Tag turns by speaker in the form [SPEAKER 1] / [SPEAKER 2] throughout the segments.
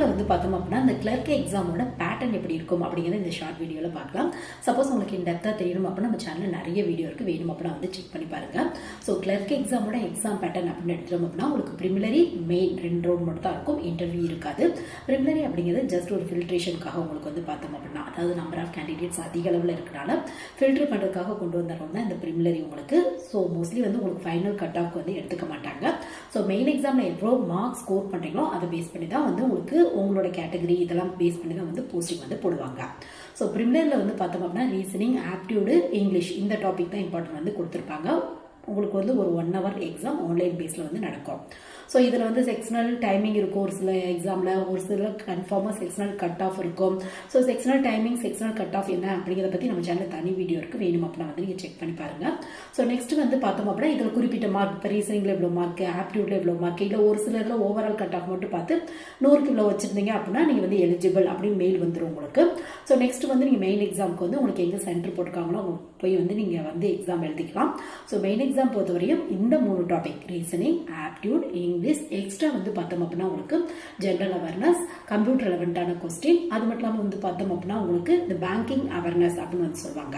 [SPEAKER 1] பேங்க்ல வந்து பார்த்தோம் அப்படின்னா இந்த கிளர்க் எக்ஸாமோட பேட்டர்ன் எப்படி இருக்கும் அப்படிங்கிறத இந்த ஷார்ட் வீடியோவில் பார்க்கலாம். சப்போஸ் உங்களுக்கு இந்த டெப்த்தாக தெரியணும் அப்படின்னா நம்ம சேனலில் நிறைய வீடியோ இருக்குது, வேணும் அப்படின்னா வந்து செக் பண்ணி பாருங்க. ஸோ கிளர்க் எக்ஸாமோட எக்ஸாம் பேட்டர்ன் அப்படின்னு எடுத்துட்டோம் அப்படின்னா உங்களுக்கு ப்ரிமிலரி மெயின் 2 ரவுண்ட் மட்டும் தான் இருக்கும், இன்டர்வியூ இருக்காது. ப்ரிமிலரி அப்படிங்கிறது ஜஸ்ட் ஒரு ஃபில்ட்ரேஷனுக்காக உங்களுக்கு வந்து பார்த்தோம் அப்படின்னா, அதாவது நம்பர் ஆஃப் கேண்டிடேட்ஸ் அதிக அளவில் இருக்கிறனால ஃபில்டர் பண்ணுறதுக்காக கொண்டு வந்தவங்க தான் இந்த ப்ரிமிலரி உங்களுக்கு. ஸோ மோஸ்ட்லி வந்து உங்களுக்கு ஃபைனல் கட் ஆஃப் வந்து எடுத்துக்க மாட்டாங்க. ஸோ மெயின் எக்ஸாமில் எவ்வளோ மார்க்ஸ் ஸ்கோர் பண்ணுறீங்களோ அதை பேஸ் பண்ணி தான் வந்து உங்களுக்கு உங்களோட கேட்டகரி இதெல்லாம் பேஸ் பண்ணி தான் வந்து போஸ்டிங் வந்து போடுவாங்க. ஸோ ப்ரிமிலரியில் வந்து பார்த்தோம் அப்படின்னா ரீசனிங், ஆப்டியூடு, இங்கிலீஷ் இந்த டாபிக் தான் இம்பார்ட்டன்ட் வந்து கொடுத்துருப்பாங்க. உங்களுக்கு வந்து ஒரு 1 hour எக்ஸாம் ஆன்லைன் பேஸில் வந்து நடக்கும். ஸோ இதில் வந்து செக்ஷனல் டைமிங் இருக்கும் ஒரு சில எக்ஸாமில், ஒரு சில கன்ஃபார்மாக செக்ஷனல் கட் ஆஃப் இருக்கும். So sectional timing, sectional cut off என்ன அப்படிங்கிறத பற்றி நம்ம சேனலில் தனி வீடியோ இருக்குது, வேணும் அப்படின்னா வந்து நீங்கள் செக் பண்ணி பாருங்கள். ஸோ நெக்ஸ்ட் வந்து பார்த்தோம் அப்படின்னா இதில் குறிப்பிட்ட மார்க், இப்போ ரீசனிங்கில் எவ்வளோ மார்க், ஆப்டியூடில் எவ்வளோ மார்க், இல்லை ஒரு சிலரில் ஓவரால் கட் ஆஃப் மட்டும் பார்த்து 100க்கு இவ்வளோ வச்சுருந்தீங்க அப்படின்னா நீங்கள் வந்து எலிஜிபிள் அப்படின்னு மெயில் வந்துடும் உங்களுக்கு. ஸோ நெக்ஸ்ட் வந்து நீங்கள் மெயின் எக்ஸாமுக்கு வந்து உங்களுக்கு எங்கே சென்டர் போட்டிருக்காங்களோ போய் வந்து நீங்கள் வந்து எக்ஸாம் எழுதிக்கலாம். ஸோ மெயின் எக்ஸாம் பொறுத்தவரையும் இந்த 3 topic reasoning, aptitude, English, extra வந்து பார்த்தோம் அப்படின்னா உங்களுக்கு ஜென்ரல் அவேர்னஸ், கம்ப்யூட்டர் ரெலவெண்டான கொஸ்டின், அது மட்டும் இல்லாமல் வந்து பார்த்தோம் அப்படின்னா உங்களுக்கு இந்த பேங்கிங் அவேர்னஸ் அப்படின்னு வந்து சொல்லுவாங்க.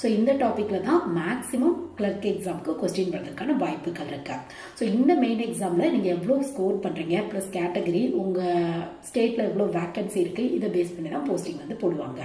[SPEAKER 1] ஸோ இந்த டாப்பிக்ல தான் மேக்ஸிமம் கிளர்க் எக்ஸாமுக்கு கொஸ்டின் பண்ணுறதுக்கான வாய்ப்புகள் இருக்கு. ஸோ இந்த மெயின் எக்ஸாமில் நீங்கள் எவ்வளோ ஸ்கோர் பண்ணுறீங்க ப்ளஸ் கேட்டகரி, உங்கள் ஸ்டேட்டில் எவ்வளோ வேக்கன்சி இருக்குது, இதை பேஸ் பண்ணி தான் போஸ்டிங் வந்து போடுவாங்க.